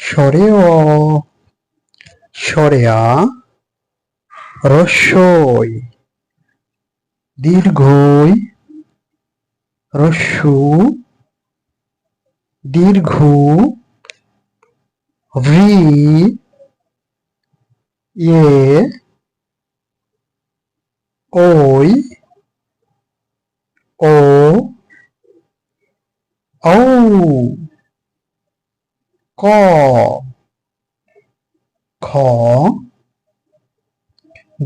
স্বরে অ, স্বরে আ, রস্বই, দীর্ঘই, রস্যু, দীর্ঘু, রি, ইয়ে, ওই, ও, ঔ, ক, খ,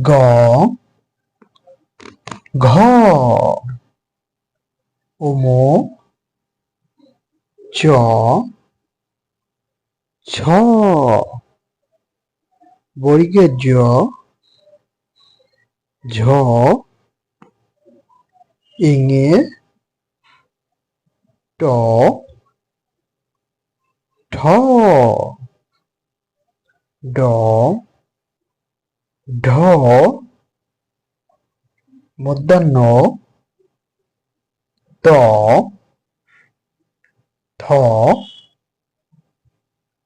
গ, ঘ, ওমো, চ, ছ, বর্গের জ, ঝ, ইঙে, ট, ঠ, ড, ঢ, মূর্ধন্য, ত, থ,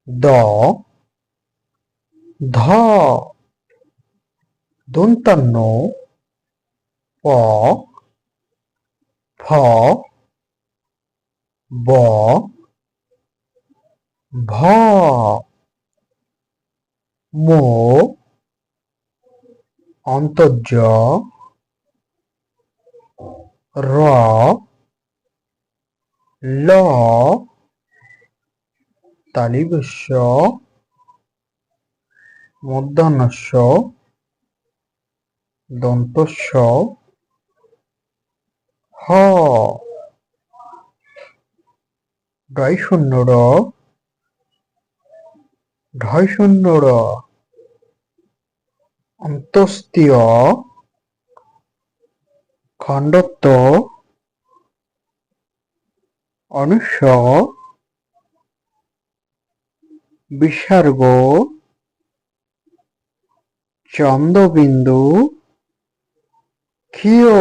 দ, ধ, দন্তান্ন, প, ফ, ব, ভ, মো, অন্তর্য, র, ল, তালিবস্য, মূর্ধন্যস্য, দন্তস্য, হ, ডয় শূন্য র, ঢয় শূন্য র, অন্তস্তীয়, খণ্ডত্ব, অনুস্বর, বিসর্গ, চন্দ্রবিন্দু, ক্ষীয়।